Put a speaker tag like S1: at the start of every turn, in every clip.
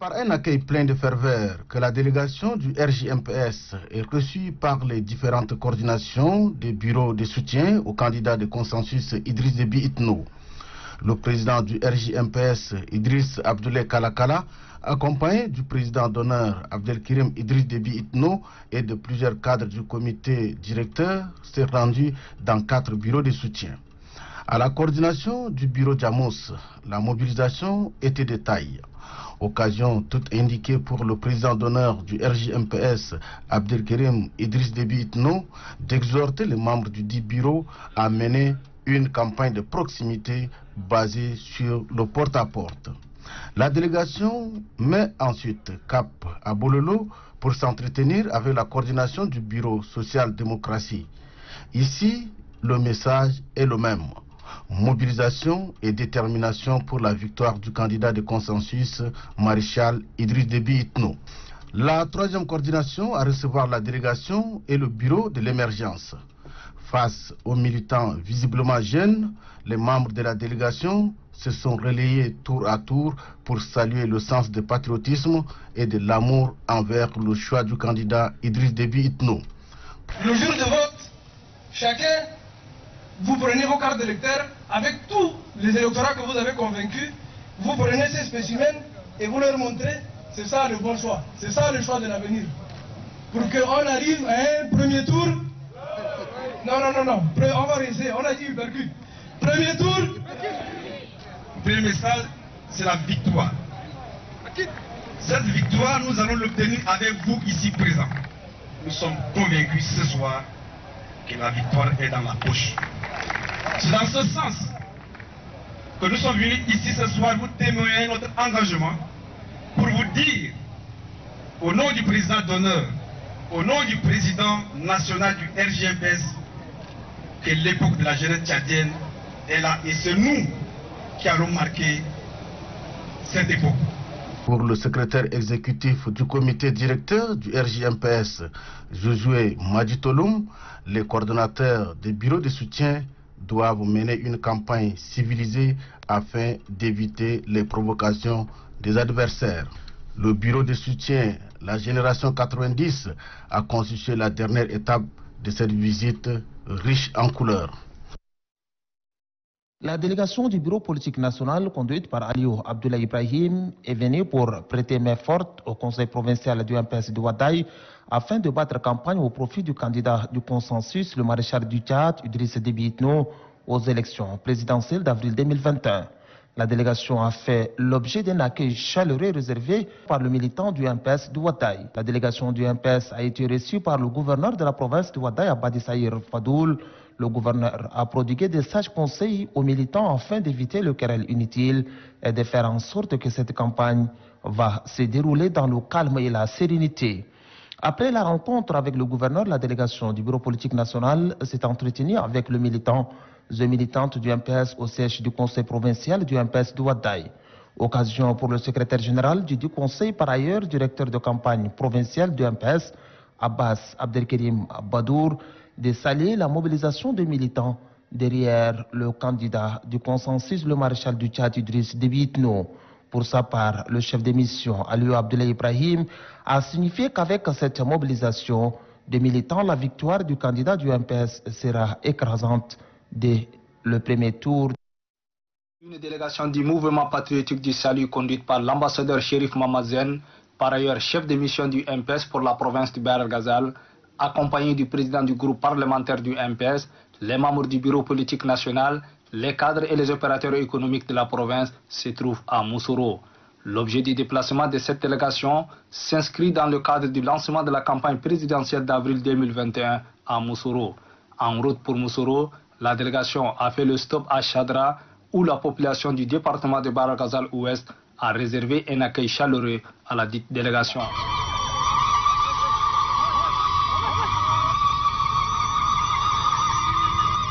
S1: Par un accueil plein de ferveur que la délégation du RJMPS est reçue par les différentes coordinations des bureaux de soutien au candidat de consensus Idriss Déby Itno. Le président du RJMPS, Idriss Abdoulaye Kalakala, accompagné du président d'honneur Abdelkirim Idriss Déby Itno et de plusieurs cadres du comité directeur, s'est rendu dans 4 bureaux de soutien. À la coordination du bureau Djamos, la mobilisation était de taille. Occasion toute indiquée pour le président d'honneur du RJMPS, Abdelkirim Idriss Déby Itno, d'exhorter les membres du dit bureau à mener une campagne de proximité basée sur le porte-à-porte. La délégation met ensuite cap à Bololo pour s'entretenir avec la coordination du bureau social-démocratie. Ici, le message est le même. Mobilisation et détermination pour la victoire du candidat de consensus, maréchal Idriss Déby Itno. La troisième coordination à recevoir la délégation est le bureau de l'émergence. Face aux militants visiblement jeunes, les membres de la délégation se sont relayés tour à tour pour saluer le sens de patriotisme et de l'amour envers le choix du candidat Idriss Déby Itno.
S2: Le jour de vote, chacun, vous prenez vos cartes d'électeurs avec tous les électorats que vous avez convaincus, vous prenez ces spécimens et vous leur montrez, c'est ça le bon choix, c'est ça le choix de l'avenir. Pour qu'on arrive à un premier tour. Non, on va rester, on a dit hypercute. Premier tour.
S3: Le premier message, c'est la victoire. Cette victoire, nous allons l'obtenir avec vous ici présents. Nous sommes convaincus ce soir que la victoire est dans la poche. C'est dans ce sens que nous sommes venus ici ce soir vous témoigner notre engagement pour vous dire, au nom du président d'honneur, au nom du président national du RJMPS, que l'époque de la jeunesse tchadienne est là et c'est nous qui allons marquer cette époque.
S1: Pour le secrétaire exécutif du comité directeur du RJMPS, Josué Madjitoloum, les coordonnateurs des bureaux de soutien doivent mener une campagne civilisée afin d'éviter les provocations des adversaires. Le bureau de soutien, la génération 90, a constitué la dernière étape de cette visite riche en couleurs.
S4: La délégation du bureau politique national, conduite par Aliou Abdoulaye Ibrahim, est venue pour prêter main forte au conseil provincial du MPS de Ouadaye afin de battre campagne au profit du candidat du consensus, le maréchal du Tchad, Idriss Déby Itno, aux élections présidentielles d'avril 2021. La délégation a fait l'objet d'un accueil chaleureux réservé par le militant du MPS de Ouadaye. La délégation du MPS a été reçue par le gouverneur de la province de Ouadaye, Abadi Saïr Fadoul. Le gouverneur a prodigué des sages conseils aux militants afin d'éviter le querelle inutile et de faire en sorte que cette campagne va se dérouler dans le calme et la sérénité. Après la rencontre avec le gouverneur, la délégation du bureau politique national s'est entretenue avec le militant et militante du MPS au siège du conseil provincial du MPS de Ouadaye. Occasion pour le secrétaire général du conseil, par ailleurs directeur de campagne provinciale du MPS, Abbas Abdelkirim Badour, de saluer la mobilisation des militants derrière le candidat du consensus, le maréchal du Tchad Idriss Déby Itno. Pour sa part, le chef de mission, Aliou Abdoulaye Ibrahim, a signifié qu'avec cette mobilisation des militants, la victoire du candidat du MPS sera écrasante dès le premier tour.
S5: Une délégation du mouvement patriotique du salut conduite par l'ambassadeur Chérif Mamazen, par ailleurs chef de mission du MPS pour la province du Bahr el-Ghazal, accompagné du président du groupe parlementaire du MPS, les membres du bureau politique national, les cadres et les opérateurs économiques de la province se trouvent à Moussoro. L'objet du déplacement de cette délégation s'inscrit dans le cadre du lancement de la campagne présidentielle d'avril 2021 à Moussoro. En route pour Moussoro, la délégation a fait le stop à Chadra, où la population du département de Bahr el-Ghazal Ouest a réservé un accueil chaleureux à la dite délégation.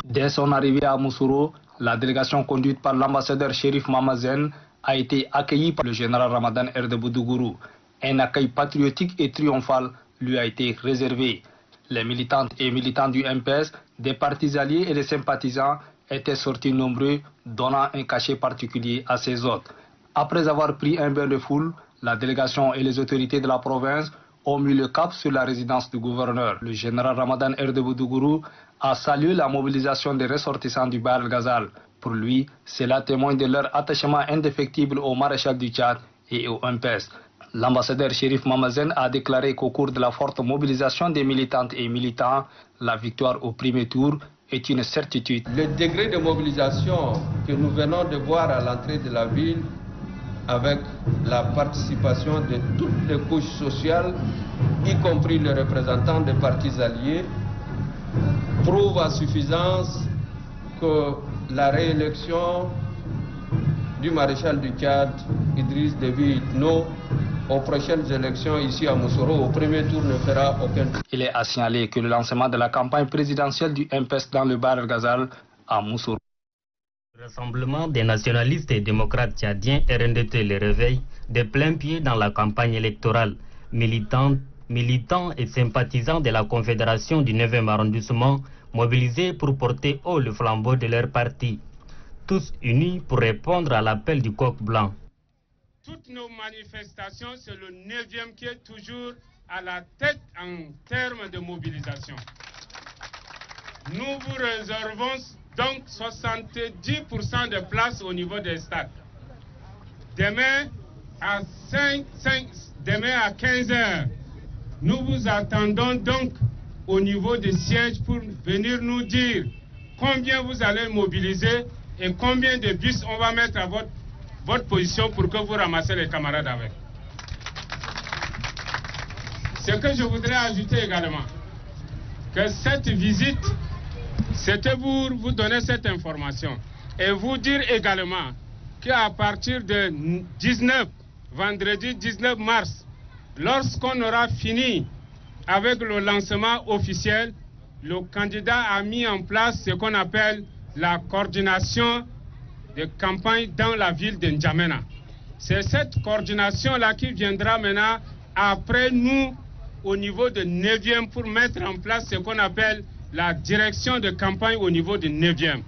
S5: Dès son arrivée à Moussoro, la délégation conduite par l'ambassadeur Chérif Mamazen a été accueillie par le général Ramadan Erdeboudouguru. Un accueil patriotique et triomphal lui a été réservé. Les militantes et militants du MPS, des partis alliés et des sympathisants étaient sortis nombreux, donnant un cachet particulier à ces hôtes. Après avoir pris un bain de foule, La délégation et les autorités de la province ont mis le cap sur la résidence du gouverneur. Le général Ramadan Erdebou Dougourou a salué la mobilisation des ressortissants du Bahr el-Ghazal. Pour lui, cela témoigne de leur attachement indéfectible au maréchal du Tchad et au MPS. L'ambassadeur Chérif Mamazen a déclaré qu'au cours de la forte mobilisation des militantes et militants, la victoire au premier tour est une certitude.
S6: Le degré de mobilisation que nous venons de voir à l'entrée de la ville, avec la participation de toutes les couches sociales, y compris les représentants des partis alliés, prouve à suffisance que la réélection du maréchal du Tchad, Idriss Déby Itno, aux prochaines élections ici à Moussoro, au premier tour ne fera aucun tour.
S5: Il est à signaler que le lancement de la campagne présidentielle du MPS dans le Bahr el-Ghazal à Moussoro.
S7: Le Rassemblement des nationalistes et démocrates tchadiens RNDT Le Réveil de plein pied dans la campagne électorale. Militants et sympathisants de la Confédération du 9e arrondissement mobilisés pour porter haut le flambeau de leur parti. Tous unis pour répondre à l'appel du coq blanc.
S8: Toutes nos manifestations, c'est le 9e qui est toujours à la tête en termes de mobilisation. Nous vous réservons donc 70% de places au niveau des stades. Demain à 15 heures, nous vous attendons donc au niveau des sièges pour venir nous dire combien vous allez mobiliser et combien de bus on va mettre à votre position pour que vous ramassez les camarades avec. Ce que je voudrais ajouter également, que cette visite, c'était pour vous donner cette information et vous dire également qu'à partir de vendredi 19 mars, lorsqu'on aura fini avec le lancement officiel, le candidat a mis en place ce qu'on appelle la coordination de campagne dans la ville de N'Djamena. C'est cette coordination-là qui viendra maintenant après nous au niveau de 9e pour mettre en place ce qu'on appelle la direction de campagne au niveau du 9e.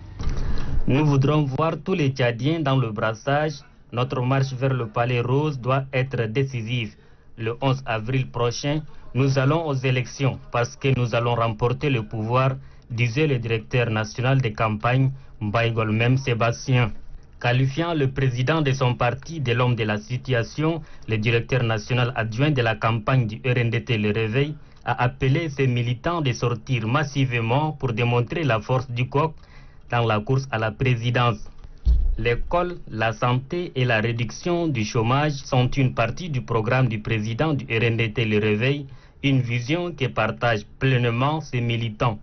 S7: Nous voudrons voir tous les Tchadiens dans le brassage. Notre marche vers le Palais Rose doit être décisive. Le 11 avril prochain, nous allons aux élections parce que nous allons remporter le pouvoir, disait le directeur national des campagnes, Mbaïgol Mem Sébastien. Qualifiant le président de son parti de l'homme de la situation, le directeur national adjoint de la campagne du RNDT Le Réveil a appelé ses militants de sortir massivement pour démontrer la force du coq dans la course à la présidence. L'école, la santé et la réduction du chômage sont une partie du programme du président du RNDT Le Réveil, une vision que partagent pleinement ses militants.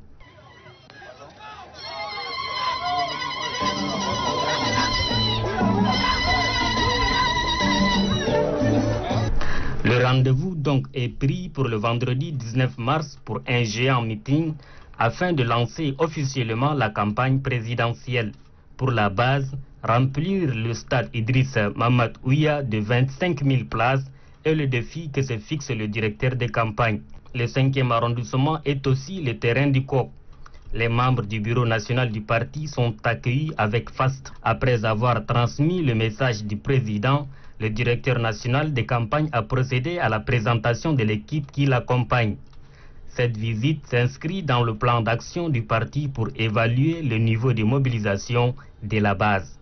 S7: Le rendez-vous donc est pris pour le vendredi 19 mars pour un géant meeting afin de lancer officiellement la campagne présidentielle. Pour la base, remplir le stade Idriss Mamad Ouya de 25 000 places est le défi que se fixe le directeur de campagne. Le 5e arrondissement est aussi le terrain du coq. Les membres du bureau national du parti sont accueillis avec faste. Après avoir transmis le message du président, le directeur national de campagne a procédé à la présentation de l'équipe qui l'accompagne. Cette visite s'inscrit dans le plan d'action du parti pour évaluer le niveau de mobilisation de la base.